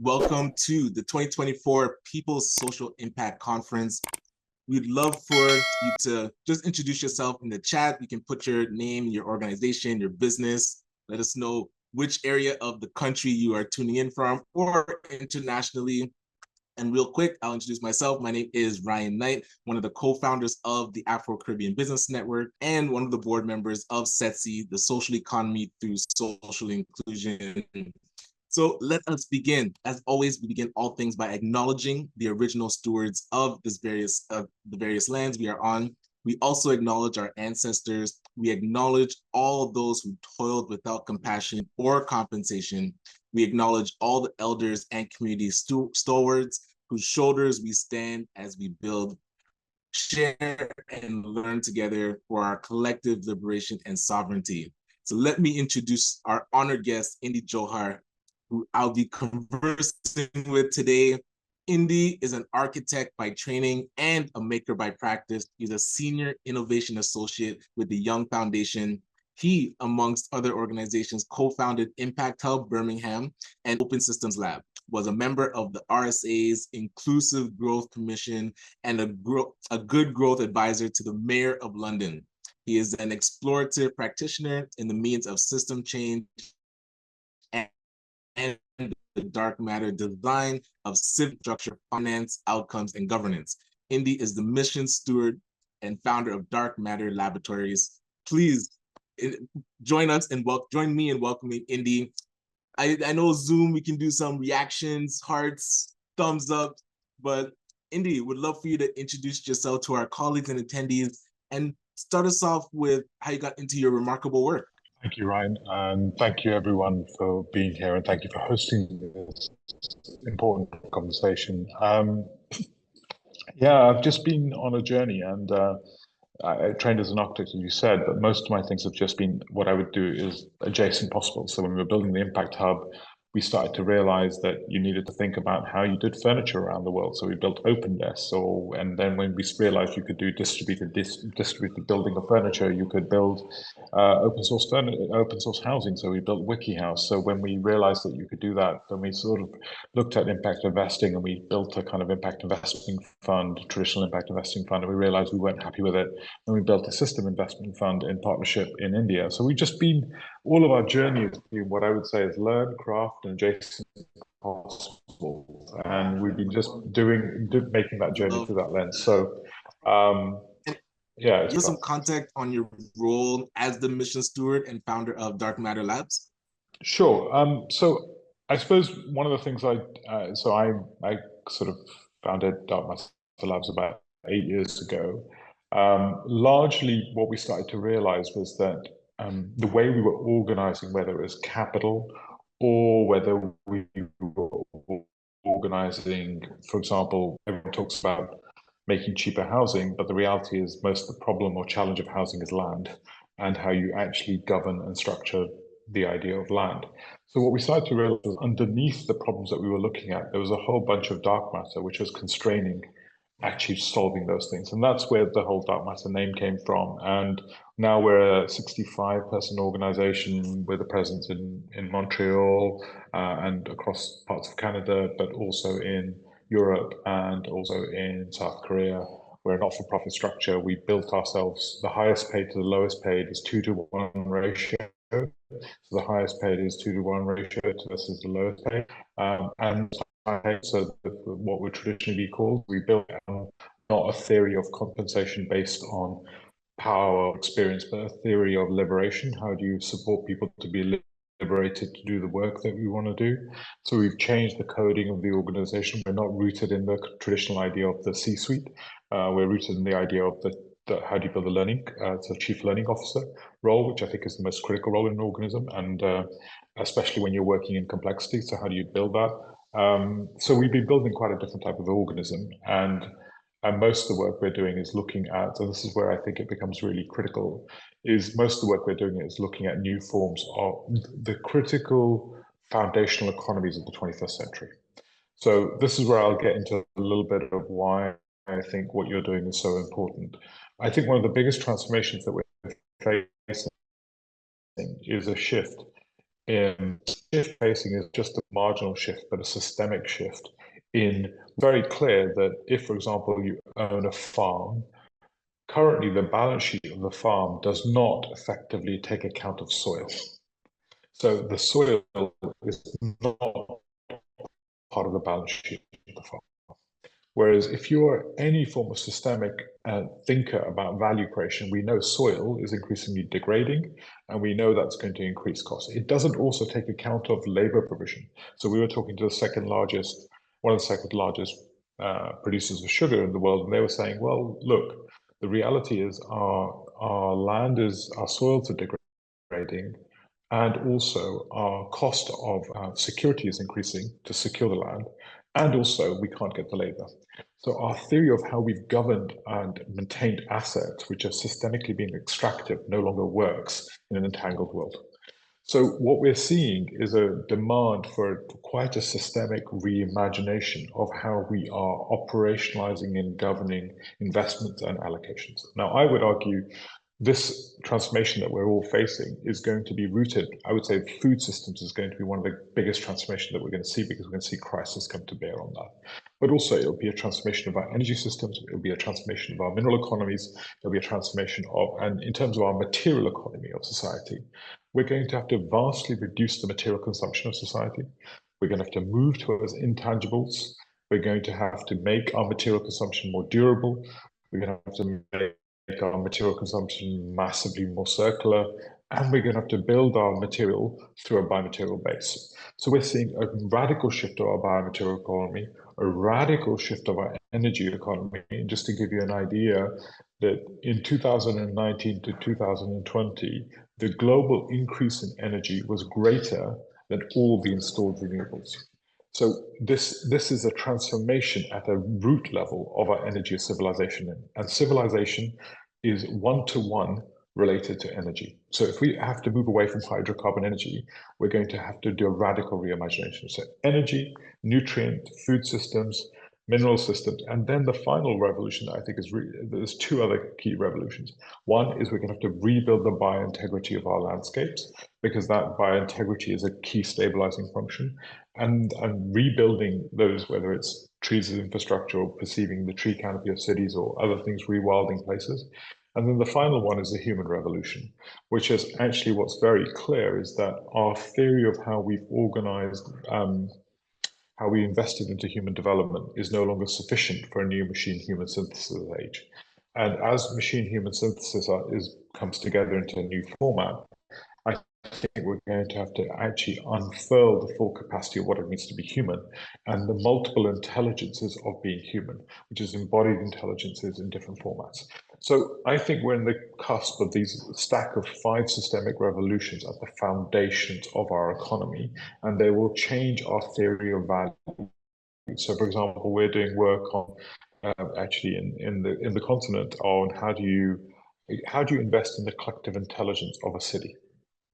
Welcome to the 2024 People's Social Impact Conference. We'd love for you to just introduce yourself in the chat. You can put your name, your organization, your business. Let us know which area of the country you are tuning in from or internationally. And real quick, I'll introduce myself. My name is Ryan Knight, one of the co-founders of the Afro-Caribbean Business Network and one of the board members of Setsi, the social economy through social inclusion. So let us begin. As always, we begin all things by acknowledging the original stewards of the various lands we are on. We also acknowledge our ancestors. We acknowledge all of those who toiled without compassion or compensation. We acknowledge all the elders and community stalwarts whose shoulders we stand as we build, share, and learn together for our collective liberation and sovereignty. So let me introduce our honored guest, Indy Johar, who I'll be conversing with today. Indy is an architect by training and a maker by practice. He's a senior innovation associate with the Young Foundation. He, amongst other organizations, co-founded Impact Hub Birmingham and Open Systems Lab, was a member of the RSA's Inclusive Growth Commission and a good growth advisor to the Mayor of London. He is an explorative practitioner in the means of system change and the dark matter design of civic structure, finance, outcomes, and governance. Indy is the mission steward and founder of Dark Matter Laboratories. Please join me in welcoming Indy. I know Zoom, we can do some reactions, hearts, thumbs up, but Indy, would love for you to introduce yourself to our colleagues and attendees and start us off with how you got into your remarkable work. Thank you, Ryan, and thank you everyone for being here, and thank you for hosting this important conversation. Yeah, I've just been on a journey, and I trained as an architect, as you said, but most of my things have just been what I would do is adjacent possible. So when we were building the Impact Hub, we started to realize that you needed to think about how you did furniture around the world. So we built open desks, and then when we realized you could do distributed building of furniture, you could build open source housing. So we built WikiHouse. So when we realized that you could do that, then we sort of looked at impact investing, and we built a kind of impact investing fund, traditional impact investing fund, and we realized we weren't happy with it. And we built a system investment fund in partnership in India. So we've just been, all of our journey has been what I would say is learn, craft, and adjacent possible. And we've been just making that journey through that lens. So, yeah. Give some context on your role as the mission steward and founder of Dark Matter Labs. Sure. So I suppose one of the things I sort of founded Dark Matter Labs about 8 years ago. Largely what we started to realize was that the way we were organizing, whether it was capital or whether we were organizing, for example, everyone talks about making cheaper housing, but the reality is most of the problem or challenge of housing is land and how you actually govern and structure the idea of land. So what we started to realize was underneath the problems that we were looking at, there was a whole bunch of dark matter, which was constraining actually solving those things. And that's where the whole Dark Matter name came from. And now we're a 65-person organization with a presence in Montreal and across parts of Canada, but also in Europe and also in South Korea. We're a not-for-profit structure. We built ourselves, the highest paid to the lowest paid is 2-to-1 ratio. So the highest paid is 2-to-1 ratio to this is the lowest paid. So what would traditionally be called, we built not a theory of compensation based on power or experience, but a theory of liberation. How do you support people to be liberated to do the work that we want to do? So we've changed the coding of the organization. We're not rooted in the traditional idea of the C-suite. We're rooted in the idea of the how do you build a learning, so chief learning officer role, which I think is the most critical role in an organism, and especially when you're working in complexity. So how do you build that? So we've been building quite a different type of organism, and most of the work we're doing is looking at, so this is where I think it becomes really critical, is most of the work we're doing is looking at new forms of the critical foundational economies of the 21st century. So this is where I'll get into a little bit of why I think what you're doing is so important. I think one of the biggest transformations that we're facing is a shift shift facing is just a marginal shift, but a systemic shift. In very clear that if, for example, you own a farm, currently the balance sheet of the farm does not effectively take account of soil. So the soil is not part of the balance sheet of the farm. Whereas if you are any form of systemic thinker about value creation, we know soil is increasingly degrading, and we know that's going to increase costs. It doesn't also take account of labor provision. So we were talking to one of the second largest producers of sugar in the world, and they were saying, well, look, the reality is our soils are degrading, and also our cost of security is increasing to secure the land, and also we can't get the labor. So our theory of how we've governed and maintained assets, which are systemically being extractive, no longer works in an entangled world. So what we're seeing is a demand for quite a systemic reimagination of how we are operationalizing and governing investments and allocations. Now, I would argue this transformation that we're all facing is going to be rooted. I would say food systems is going to be one of the biggest transformations that we're going to see, because we're going to see crisis come to bear on that. But also it'll be a transformation of our energy systems, it'll be a transformation of our mineral economies, it'll be a transformation of, and in terms of our material economy of society, we're going to have to vastly reduce the material consumption of society. We're going to have to move towards intangibles. We're going to have to make our material consumption more durable. We're going to have to make our material consumption massively more circular, and we're going to have to build our material through a biomaterial base. So we're seeing a radical shift of our biomaterial economy, a radical shift of our energy economy. And just to give you an idea, that in 2019 to 2020, the global increase in energy was greater than all the installed renewables. So this is a transformation at a root level of our energy civilization, and civilization is one-to-one related to energy. So if we have to move away from hydrocarbon energy, we're going to have to do a radical reimagination. So energy, nutrient, food systems, mineral systems, and then the final revolution that I think is there's two other key revolutions. One is we're going to have to rebuild the biointegrity of our landscapes, because that biointegrity is a key stabilizing function, and rebuilding those, whether it's trees as infrastructure or perceiving the tree canopy of cities or other things, rewilding places. And then the final one is the human revolution, which is actually what's very clear is that our theory of how we've organized, how we invested into human development is no longer sufficient for a new machine-human synthesis age. And as machine-human synthesis comes together into a new format, I think we're going to have to actually unfurl the full capacity of what it means to be human and the multiple intelligences of being human, which is embodied intelligences in different formats. So I think we're in the cusp of these stack of 5 systemic revolutions at the foundations of our economy, and they will change our theory of value. So, for example, we're doing work on actually in the continent on how do you invest in the collective intelligence of a city.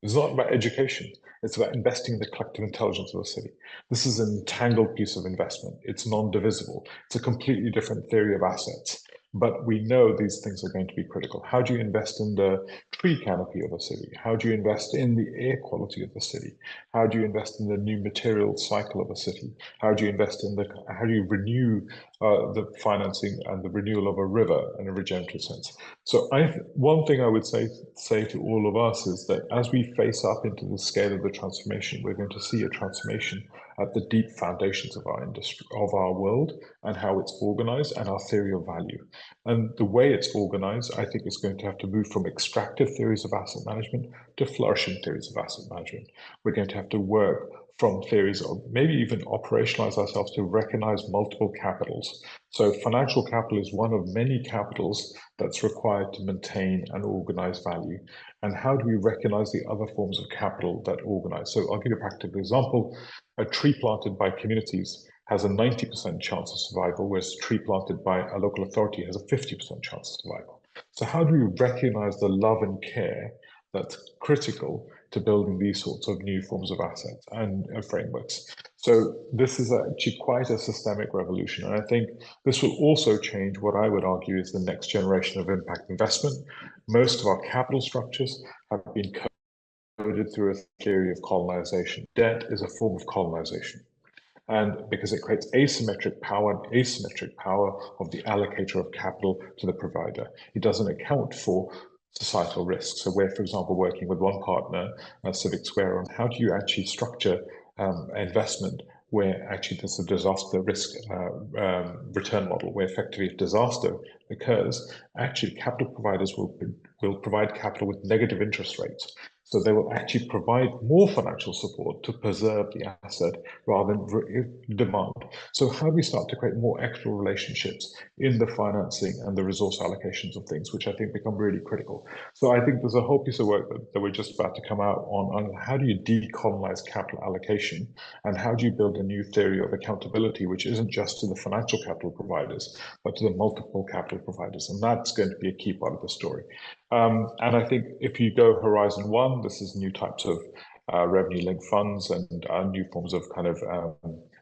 It's not about education. It's about investing in the collective intelligence of a city. This is an entangled piece of investment. It's non-divisible. It's a completely different theory of assets. But we know these things are going to be critical. How do you invest in the tree canopy of a city? How do you invest in the air quality of the city? How do you invest in the new material cycle of a city? How do you invest in how do you renew the financing and the renewal of a river in a regenerative sense? So one thing I would say to all of us is that as we face up into the scale of the transformation, we're going to see a transformation at the deep foundations of our industry, of our world, and how it's organized and our theory of value. And the way it's organized, I think, is going to have to move from extractive theories of asset management to flourishing theories of asset management. We're going to have to work from theories of maybe even operationalize ourselves to recognize multiple capitals. So financial capital is one of many capitals that's required to maintain and organize value. And how do we recognize the other forms of capital that organize? So I'll give you a practical example. A tree planted by communities has a 90% chance of survival, whereas a tree planted by a local authority has a 50% chance of survival. So how do we recognize the love and care that's critical to building these sorts of new forms of assets and frameworks? So this is actually quite a systemic revolution. And I think this will also change what I would argue is the next generation of impact investment. Most of our capital structures have been did through a theory of colonization. Debt is a form of colonization. And because it creates asymmetric power of the allocator of capital to the provider. It doesn't account for societal risks. So we're, for example, working with one partner, Civic Square, on how do you actually structure investment where actually there's a disaster risk return model, where effectively if disaster occurs, actually capital providers will provide capital with negative interest rates. So they will actually provide more financial support to preserve the asset rather than demand. So how do we start to create more equitable relationships in the financing and the resource allocations of things, which I think become really critical. So I think there's a whole piece of work that we're just about to come out on how do you decolonize capital allocation and how do you build a new theory of accountability, which isn't just to the financial capital providers, but to the multiple capital providers. And that's going to be a key part of the story. And I think if you go Horizon 1, this is new types of revenue-linked funds and new forms of kind of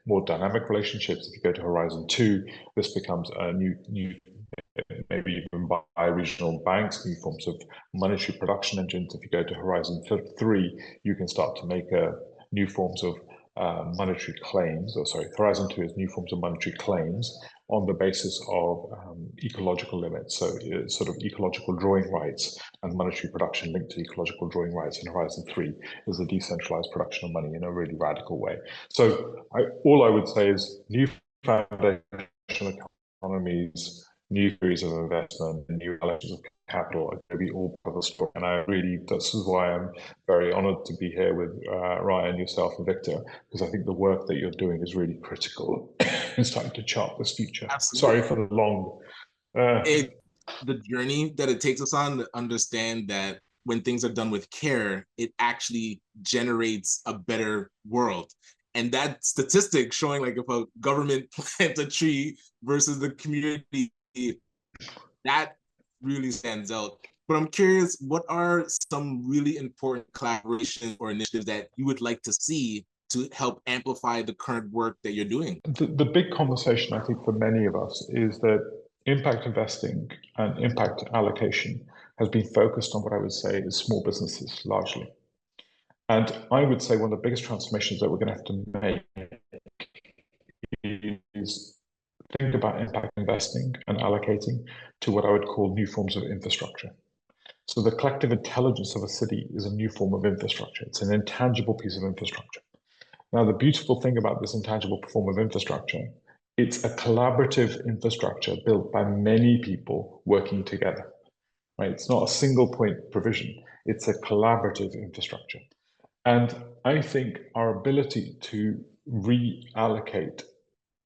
more dynamic relationships. If you go to Horizon 2, this becomes a new maybe even bi-regional banks, new forms of monetary production engines. If you go to Horizon 3, you can start to make new forms of monetary claims, or sorry, Horizon 2 is new forms of monetary claims on the basis of ecological limits. So sort of ecological drawing rights and monetary production linked to ecological drawing rights. In Horizon 3 is the decentralized production of money in a really radical way. So all I would say is new foundational economies, new theories of investment, and new allocations of capital are going to be all part of the story. And this is why I'm very honored to be here with Ryan, yourself, and Victor, because I think the work that you're doing is really critical in starting to chart this future. Absolutely. Sorry for the long... The journey that it takes us on to understand that when things are done with care, it actually generates a better world. And that statistic showing like if a government plants a tree versus the community, that really stands out. But I'm curious, what are some really important collaborations or initiatives that you would like to see to help amplify the current work that you're doing? The big conversation, I think, for many of us is that impact investing and impact allocation has been focused on what I would say is small businesses largely. And I would say one of the biggest transformations that we're going to have to make is think about impact investing and allocating to what I would call new forms of infrastructure. So the collective intelligence of a city is a new form of infrastructure. It's an intangible piece of infrastructure. Now, the beautiful thing about this intangible form of infrastructure, it's a collaborative infrastructure built by many people working together, right? It's not a single point provision. It's a collaborative infrastructure. And I think our ability to reallocate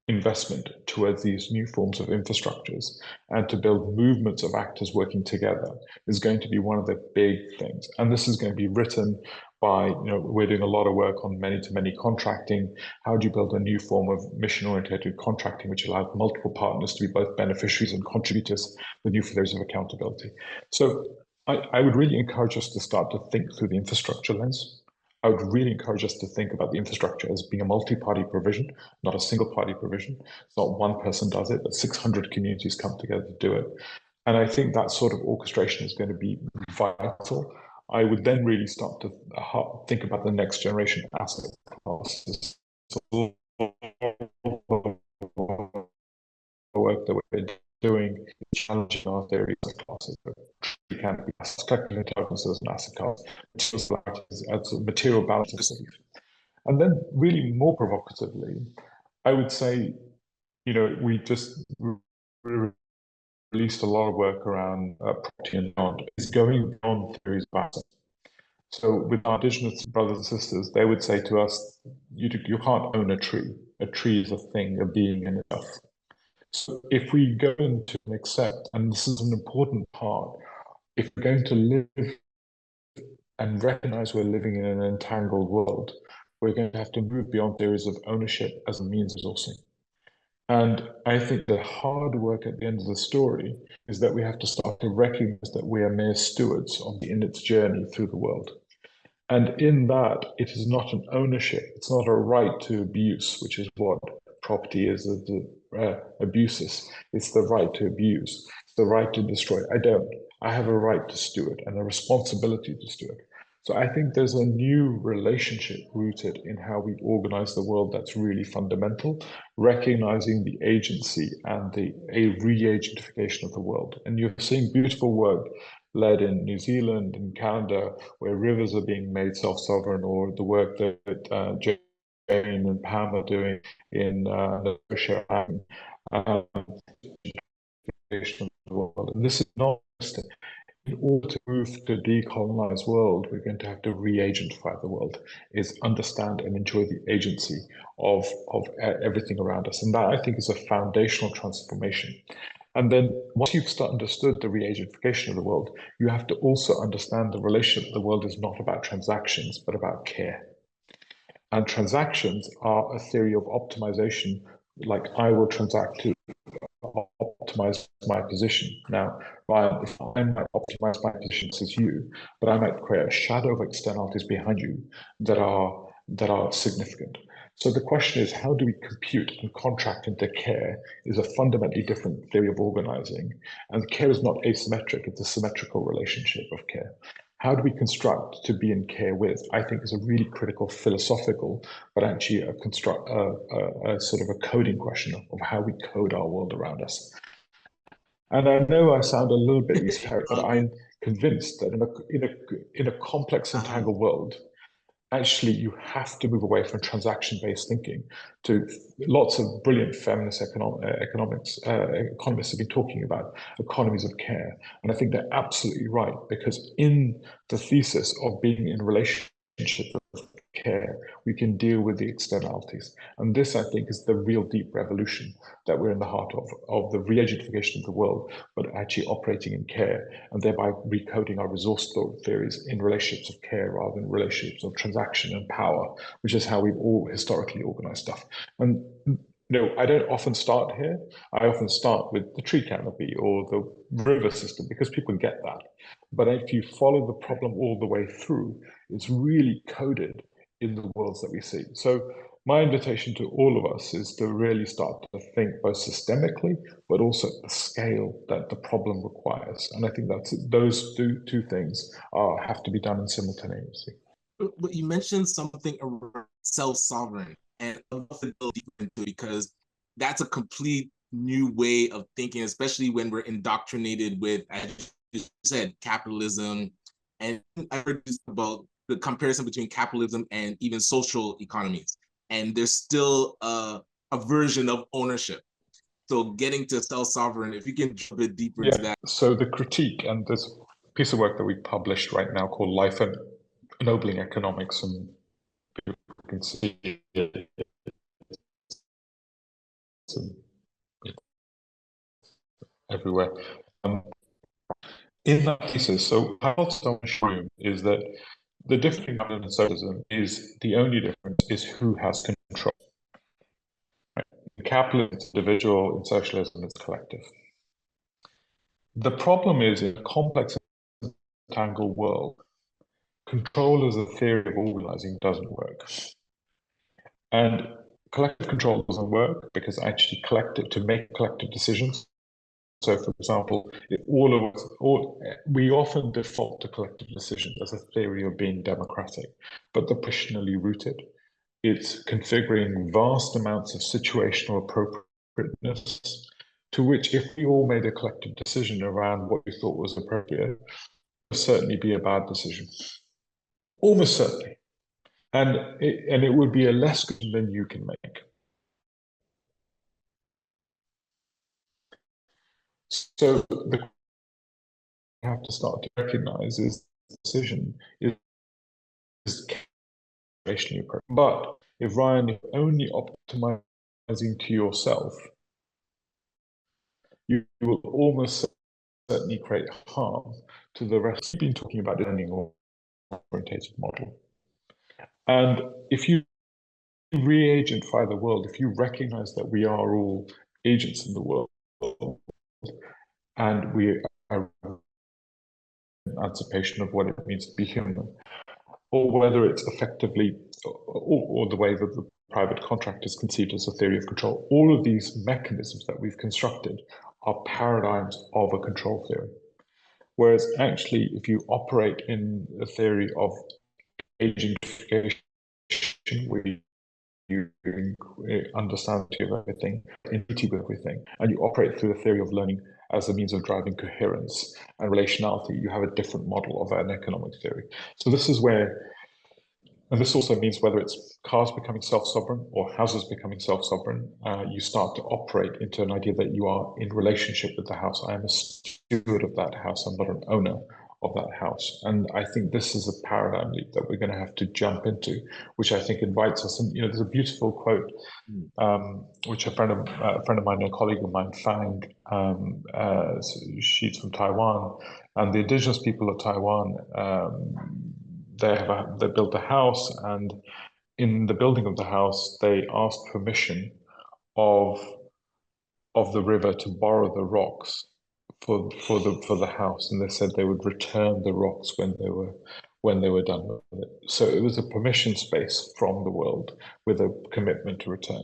investment towards these new forms of infrastructures and to build movements of actors working together is going to be one of the big things. And this is going to be written by, we're doing a lot of work on many-to-many contracting. How do you build a new form of mission-oriented contracting, which allows multiple partners to be both beneficiaries and contributors with new theories of accountability? So I would really encourage us to start to think through the infrastructure lens. I would really encourage us to think about the infrastructure as being a multi-party provision, not a single-party provision. It's not one person does it, but 600 communities come together to do it. And I think that sort of orchestration is going to be vital. I would then really start to think about the next generation asset classes. So the work that we're doing is challenging our theories of classes. We can be collective intelligence as an asset class, as a material balance of cities. And then really more provocatively, I would say, we just released a lot of work around property and beyond. It's going beyond theories of assets. So with our indigenous brothers and sisters, they would say to us, you can't own a tree. A tree is a thing, a being in itself. So if we go into and accept, and this is an important part, if we're going to live and recognize we're living in an entangled world, we're going to have to move beyond theories of ownership as a means of resourcing. And I think the hard work at the end of the story is that we have to start to recognize that we are mere stewards in its journey through the world. And in that, it is not an ownership, it's not a right to abuse, which is what property is, abuses. It's the right to abuse, it's the right to destroy. I have a right to steward and a responsibility to steward. So I think there's a new relationship rooted in how we organize the world that's really fundamental, recognizing the agency and a re-agentification of the world. And you're seeing beautiful work led in New Zealand and Canada, where rivers are being made self-sovereign, or the work that Jane and Pam are doing in Nova Scotia, of the world. And this is not just in order to move to a decolonized world, we're going to have to re-agentify the world, is understand and enjoy the agency of everything around us. And that, I think, is a foundational transformation. And then once you've understood the re-agentification of the world, you have to also understand the relationship. The world is not about transactions, but about care. And transactions are a theory of optimization, like I will transact to optimize my position. Now, Ryan, if I might optimize my position as you, but I might create a shadow of externalities behind you that are significant. So the question is, how do we compute and contract into care is a fundamentally different theory of organizing. And care is not asymmetric, it's a symmetrical relationship of care. How do we construct to be in care with, I think, is a really critical philosophical, but actually a sort of a coding question of how we code our world around us. And I know I sound a little bit esoteric, but I'm convinced that in a complex and tangled world, actually you have to move away from transaction-based thinking to lots of brilliant feminist economists have been talking about economies of care. And I think they're absolutely right, because in the thesis of being in relationship with care, we can deal with the externalities. And this, I think, is the real deep revolution that we're in the heart of the re-agentification of the world, but actually operating in care, and thereby recoding our resource theories in relationships of care rather than relationships of transaction and power, which is how we've all historically organized stuff. And I don't often start here. I often start with the tree canopy or the river system, because people get that. But if you follow the problem all the way through, it's really coded in the worlds that we see. So my invitation to all of us is to really start to think both systemically, but also at the scale that the problem requires. And I think that's those two things have to be done in simultaneously. But you mentioned something around self-sovereign, and I'd love to go deeper into it, because that's a complete new way of thinking, especially when we're indoctrinated with, as you said, capitalism. And I heard about the comparison between capitalism and even social economies. And there's still a version of ownership. So getting to self-sovereign, if you can jump a bit deeper into that. So the critique, and there's a piece of work that we published right now called Life and Ennobling Economics, and people can see it. Everywhere. In that thesis, so how it's room is that the difference between capitalism and socialism is the only difference is who has control. Right? In capitalism, it's individual; in socialism, it's collective. The problem is, in a complex and tangled world, control as a theory of organizing doesn't work. And collective control doesn't work because actually to make collective decisions. So, for example, we often default to collective decisions as a theory of being democratic, but they're positionally rooted. It's configuring vast amounts of situational appropriateness, to which, if we all made a collective decision around what we thought was appropriate, it would certainly be a bad decision. Almost certainly. And it would be a less good than you can make. So the we have to start to recognize is the decision is rationally appropriate. But if Ryan, you're only optimizing to yourself, you will almost certainly create harm to the rest. We've been talking about the learning-oriented model. And if you re-agentify the world, if you recognize that we are all agents in the world, and we are anticipation of what it means to be human, or whether it's effectively, or the way that the private contract is conceived as a theory of control, all of these mechanisms that we've constructed are paradigms of a control theory. Whereas actually, if you operate in a theory of agentification, where you understand everything, intuitive with everything, and you operate through the theory of learning as a means of driving coherence and relationality, you have a different model of an economic theory. So this is where, and this also means whether it's cars becoming self-sovereign or houses becoming self-sovereign, you start to operate into an idea that you are in relationship with the house. I am a steward of that house. I'm not an owner of that house. And I think this is a paradigm leap that we're going to have to jump into, which I think invites us. And there's a beautiful quote, which a friend of mine, a colleague of mine, Fang, she's from Taiwan, and the indigenous people of Taiwan. They built a house, and in the building of the house, they asked permission of the river to borrow the rocks for the house, and they said they would return the rocks when they were done with it. So it was a permission space from the world with a commitment to return.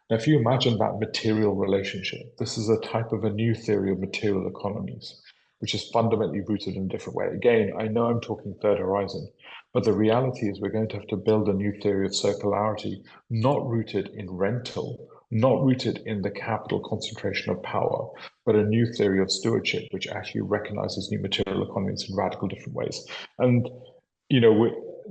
Now, if you imagine that material relationship, this is a type of a new theory of material economies, which is fundamentally rooted in a different way. Again, I know I'm talking third horizon, but the reality is we're going to have to build a new theory of circularity, not rooted in rental, not rooted in the capital concentration of power, but a new theory of stewardship, which actually recognizes new material economies in radical different ways. And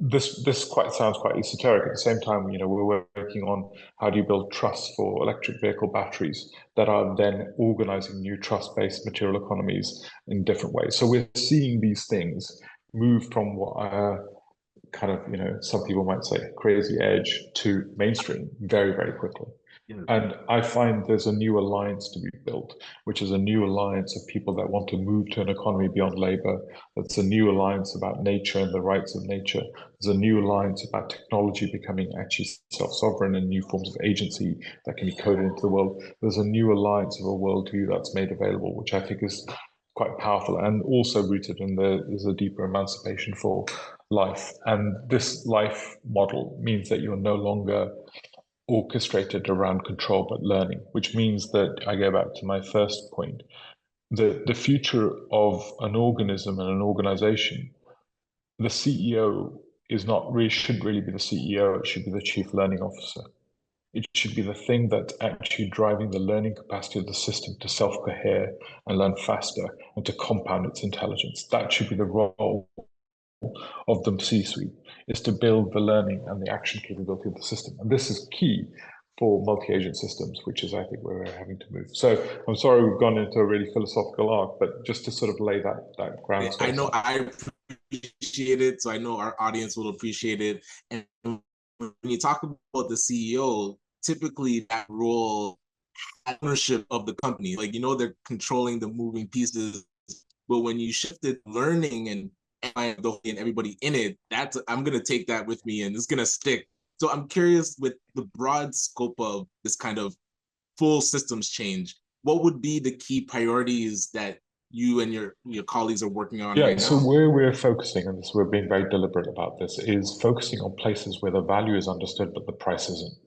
this quite sounds quite esoteric. At the same time, we're working on how do you build trust for electric vehicle batteries that are then organizing new trust-based material economies in different ways. So we're seeing these things move from what are kind of, some people might say crazy edge to mainstream very, very quickly. Yeah. And I find there's a new alliance to be built, which is a new alliance of people that want to move to an economy beyond labor. That's a new alliance about nature and the rights of nature. There's a new alliance about technology becoming actually self-sovereign and new forms of agency that can be coded into the world. There's a new alliance of a worldview that's made available, which I think is quite powerful and also rooted in there's a deeper emancipation for life. And this life model means that you're no longer orchestrated around control but learning, which means that I go back to my first point. The future of an organism and an organization, the CEO shouldn't really be the CEO, it should be the chief learning officer. It should be the thing that's actually driving the learning capacity of the system to self-cohere and learn faster and to compound its intelligence. That should be the role of the C-suite, is to build the learning and the action capability of the system. And this is key for multi-agent systems, which is, I think, where we're having to move. So I'm sorry we've gone into a really philosophical arc, but just to sort of lay that ground. I know I appreciate it, so I know our audience will appreciate it. And when you talk about the CEO, typically that role ownership of the company, like they're controlling the moving pieces. But when you shifted learning and everybody in it, I'm gonna take that with me and it's gonna stick. So I'm curious, with the broad scope of this kind of full systems change, what would be the key priorities that you and your colleagues are working on right now? So where we're focusing, and we're being very deliberate about this, is focusing on places where the value is understood but the price isn't.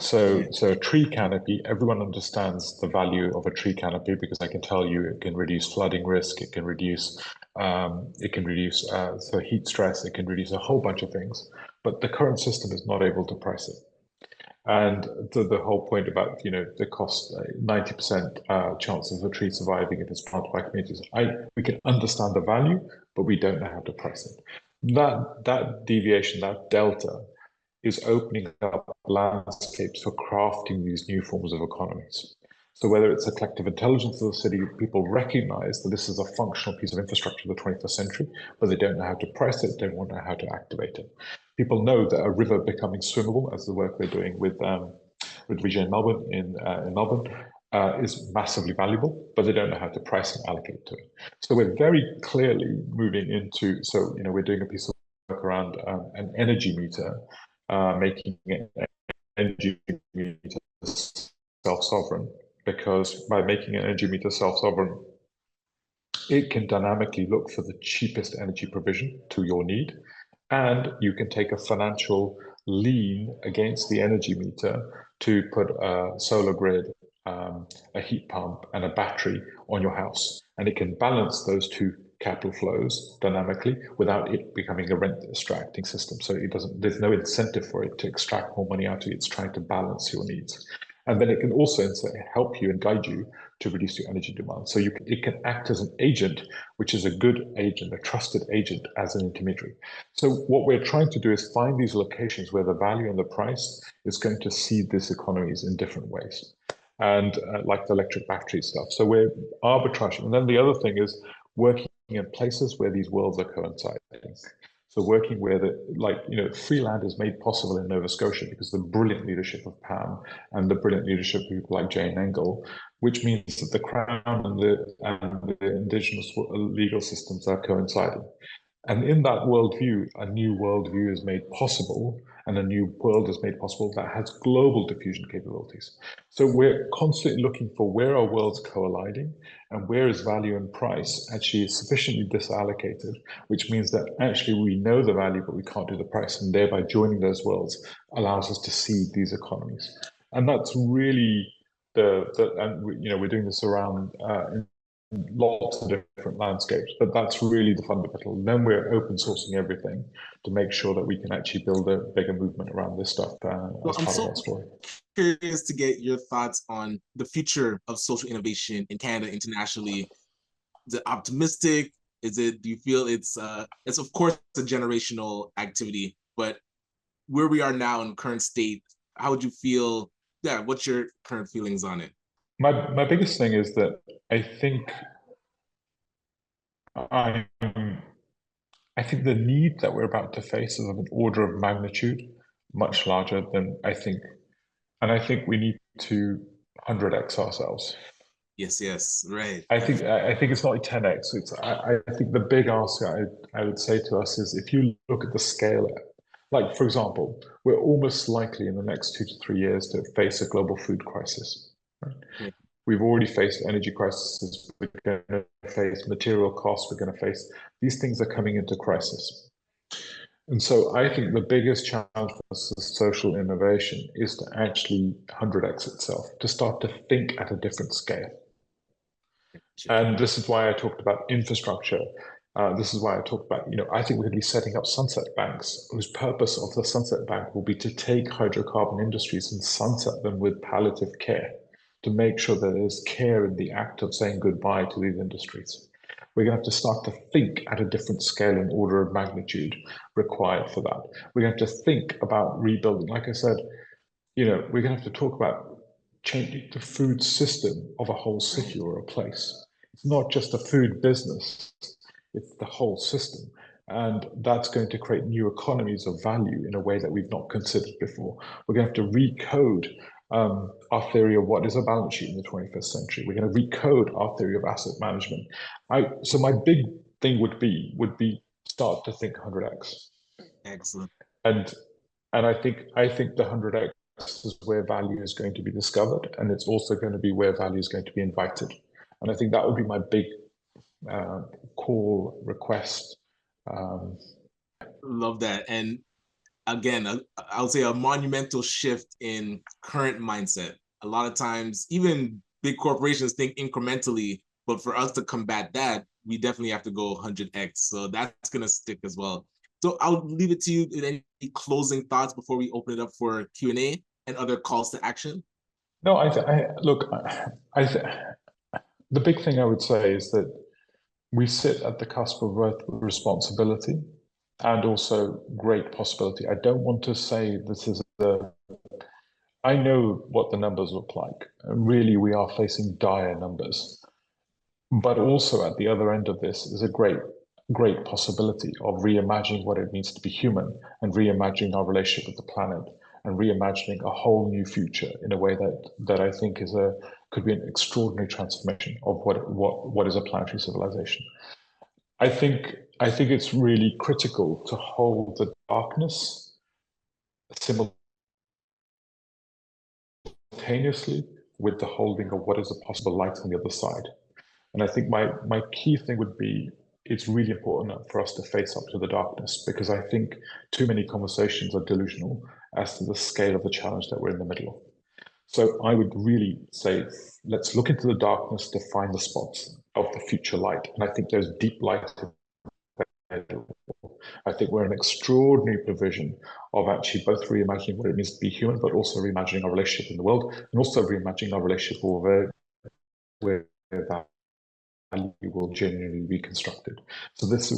So a tree canopy, everyone understands the value of a tree canopy because I can tell you it can reduce flooding risk, it can reduce heat stress, it can reduce a whole bunch of things, but the current system is not able to price it. And the whole point about the cost, 90% chance of the tree surviving if it's planted by communities. We can understand the value, but we don't know how to price it. That deviation, that delta, is opening up landscapes for crafting these new forms of economies. So whether it's a collective intelligence of the city, people recognize that this is a functional piece of infrastructure of the 21st century, but they don't know how to price it, don't know how to activate it. People know that a river becoming swimmable, as the work we're doing with Region Melbourne in Melbourne, is massively valuable, but they don't know how to price and allocate to it. So we're very clearly moving into, we're doing a piece of work around an energy meter, making an energy meter self-sovereign, because by making an energy meter self-sovereign, it can dynamically look for the cheapest energy provision to your need, and you can take a financial lien against the energy meter to put a solar grid a heat pump, and a battery on your house. And it can balance those two capital flows dynamically without it becoming a rent extracting system. So it doesn't, there's no incentive for it to extract more money out of you. It's trying to balance your needs. And then it can also help you and guide you to reduce your energy demand. So it can act as an agent, which is a good agent, a trusted agent as an intermediary. So what we're trying to do is find these locations where the value and the price is going to seed these economies in different ways. And like the electric battery stuff. So we're arbitraging. And then the other thing is working in places where these worlds are coinciding. So working where free land is made possible in Nova Scotia because the brilliant leadership of Pam and the brilliant leadership of people like Jane Engel, which means that the Crown and the Indigenous legal systems are coinciding. And in that worldview, a new worldview is made possible, and a new world is made possible that has global diffusion capabilities. So we're constantly looking for where are worlds colliding and where is value and price actually sufficiently disallocated, which means that actually we know the value, but we can't do the price. And thereby joining those worlds allows us to seed these economies. And that's really we're doing this around lots of different landscapes, but that's really the fundamental. And then we're open sourcing everything to make sure that we can actually build a bigger movement around this stuff as part of our story. Curious to get your thoughts on the future of social innovation in Canada internationally. Is it optimistic? Do you feel it's of course a generational activity, but where we are now in current state, how would you feel? Yeah, what's your current feelings on it? My biggest thing is that I think the need that we're about to face is of an order of magnitude much larger than I think, and I think we need to 100x ourselves. Yes, right. I think it's not 10x. I think the big ask I would say to us is if you look at the scale, like for example, we're almost likely in the next 2 to 3 years to face a global food crisis. Right? Yeah. We've already faced energy crises. We're going to face material costs. We're going to face these things are coming into crisis. And so I think the biggest challenge for social innovation is to actually 100x itself, to start to think at a different scale. And this is why I talked about infrastructure. This is why I talked about, I think we're going to be setting up sunset banks, whose purpose of the sunset bank will be to take hydrocarbon industries and sunset them with palliative care, to make sure that there's care in the act of saying goodbye to these industries. We're going to have to start to think at a different scale and order of magnitude required for that. We're going to have to think about rebuilding. Like I said, we're going to have to talk about changing the food system of a whole city or a place. It's not just a food business, it's the whole system. And that's going to create new economies of value in a way that we've not considered before. We're going to have to recode our theory of what is a balance sheet in the 21st century. We're going to recode our theory of asset management. So my big thing would be start to think 100x. Excellent. And I think the 100x is where value is going to be discovered, and it's also going to be where value is going to be invited. And I think that would be my big call request. Love that. And again, I would say a monumental shift in current mindset. A lot of times, even big corporations think incrementally, but for us to combat that, we definitely have to go 100x. So that's going to stick as well. So I'll leave it to you. Any closing thoughts before we open it up for Q&A and other calls to action? No, the big thing I would say is that we sit at the cusp of both responsibility and also great possibility. I don't want to say this is I know what the numbers look like. Really, we are facing dire numbers. But also at the other end of this is a great possibility of reimagining what it means to be human and reimagining our relationship with the planet and reimagining a whole new future in a way that I think could be an extraordinary transformation of what is a planetary civilization. I think it's really critical to hold the darkness simultaneously with the holding of what is a possible light on the other side. And I think my key thing would be, it's really important for us to face up to the darkness, because I think too many conversations are delusional as to the scale of the challenge that we're in the middle of. So I would really say, let's look into the darkness to find the spots of the future light. And I think there's deep light available. I think we're an extraordinary provision of actually both reimagining what it means to be human, but also reimagining our relationship in the world, and also reimagining our relationship where that value will genuinely be reconstructed. So this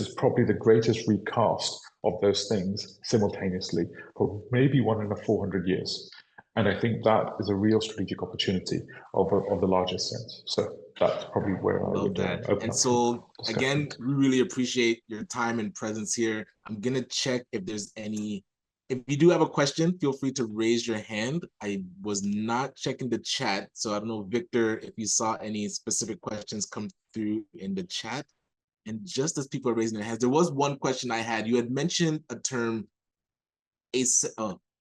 is probably the greatest recast of those things simultaneously for maybe 1 in 400 years. And I think that is a real strategic opportunity of the largest sense. So that's probably where I would open And up. so again, we really appreciate your time and presence here. I'm gonna check if there's any, if you do have a question, feel free to raise your hand. I was not checking the chat, so I don't know, Victor, if you saw any specific questions come through in the chat. And just as people are raising their hands, there was one question I had. You had mentioned a term,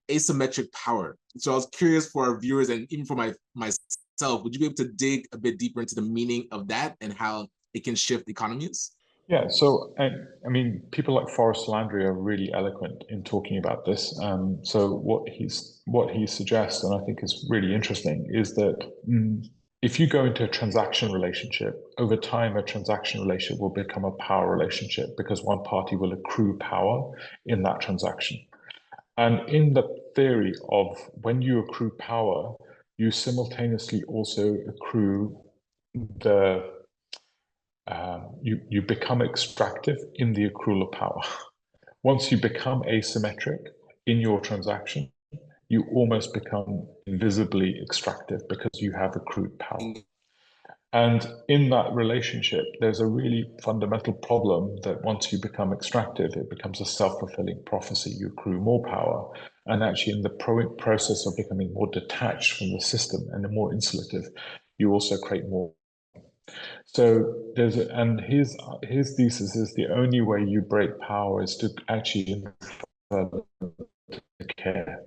asymmetric power. So I was curious for our viewers and even for myself, would you be able to dig a bit deeper into the meaning of that and how it can shift economies? Yeah, so I mean, people like Forrest Landry are really eloquent in talking about this. So what he suggests, and I think is really interesting, is that if you go into a transaction relationship, over time, a transaction relationship will become a power relationship because one party will accrue power in that transaction. And in the theory of when you accrue power, you simultaneously also accrue you become extractive in the accrual of power. Once you become asymmetric in your transaction, you almost become invisibly extractive because you have accrued power. And in that relationship, there's a really fundamental problem that once you become extractive, it becomes a self-fulfilling prophecy. You accrue more power. And actually, in the process of becoming more detached from the system and more insulative, you also create more. So and his thesis is the only way you break power is to actually infer care.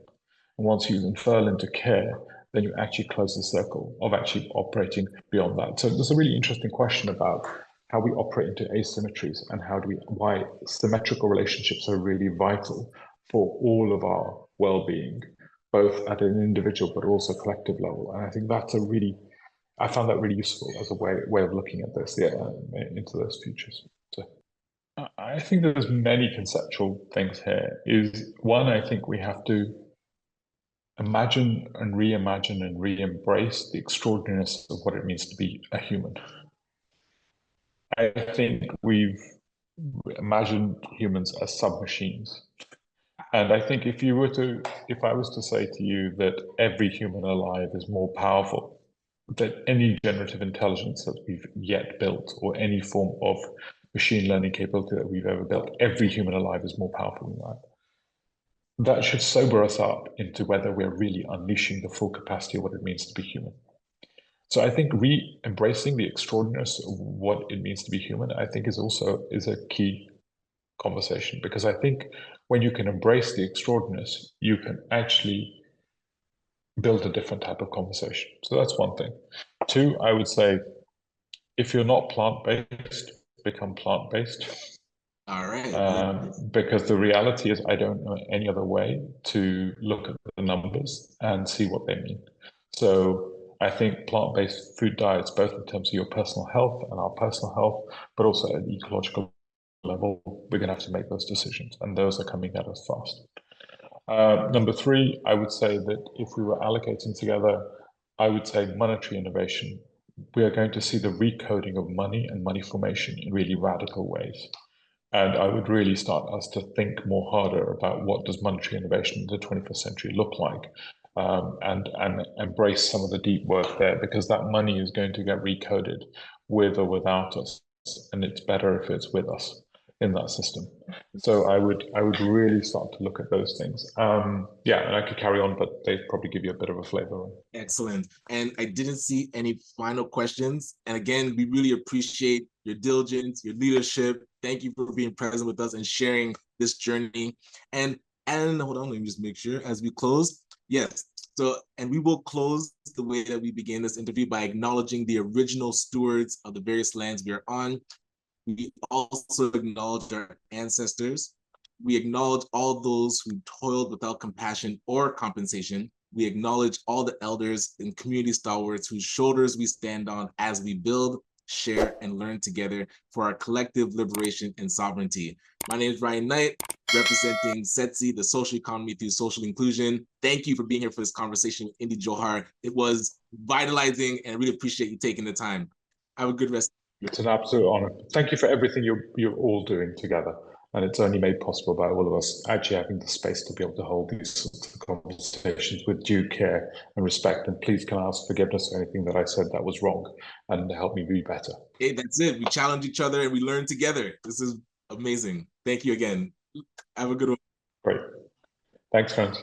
And once you infer into care, then you actually close the circle of actually operating beyond that. So there's a really interesting question about how we operate into asymmetries and why symmetrical relationships are really vital for all of our well-being, both at an individual but also collective level. And I think that's I found that really useful as a way of looking at this, into those futures. So I think there's many conceptual things here. Is one, I think we have to imagine and reimagine and re-embrace the extraordinariness of what it means to be a human. I think we've imagined humans as sub-machines. And I think if I was to say to you that every human alive is more powerful that any generative intelligence that we've yet built or any form of machine learning capability that we've ever built, every human alive is more powerful than that. That should sober us up into whether we're really unleashing the full capacity of what it means to be human. So I think embracing the extraordinariness of what it means to be human, I think is a key conversation, because I think when you can embrace the extraordinariness, you can actually build a different type of conversation. So that's one thing. Two, I would say, if you're not plant-based, become plant-based. All right. Because the reality is I don't know any other way to look at the numbers and see what they mean. So I think plant-based food diets, both in terms of your personal health and our personal health, but also at the ecological level, we're going to have to make those decisions, and those are coming at us fast. Number three, I would say that if we were allocating together, I would say monetary innovation. We are going to see the recoding of money and money formation in really radical ways. And I would really start us to think more harder about what does monetary innovation in the 21st century look like, and embrace some of the deep work there, because that money is going to get recoded with or without us, and it's better if it's with us in that system. So I would really start to look at those things. Yeah, and I could carry on, but they probably give you a bit of a flavor. Excellent. And I didn't see any final questions. And again, we really appreciate your diligence, your leadership. Thank you for being present with us and sharing this journey. And hold on, let me just make sure as we close. Yes. So, and we will close the way that we began this interview by acknowledging the original stewards of the various lands we are on. We also acknowledge our ancestors. We acknowledge all those who toiled without compassion or compensation We acknowledge all the elders and community stalwarts whose shoulders we stand on as we build, share, and learn together for our collective liberation and sovereignty. My name is Ryan Knight, representing Setsi, the social economy through social inclusion. Thank you for being here for this conversation with Indy Johar. It was vitalizing, and I really appreciate you taking the time. Have a good rest. It's an absolute honor. Thank you for everything you're all doing together. And it's only made possible by all of us actually having the space to be able to hold these sorts of conversations with due care and respect. And please can I ask forgiveness for anything that I said that was wrong and help me be better. Hey, that's it. We challenge each other and we learn together. This is amazing. Thank you again. Have a good one. Great. Thanks, friends.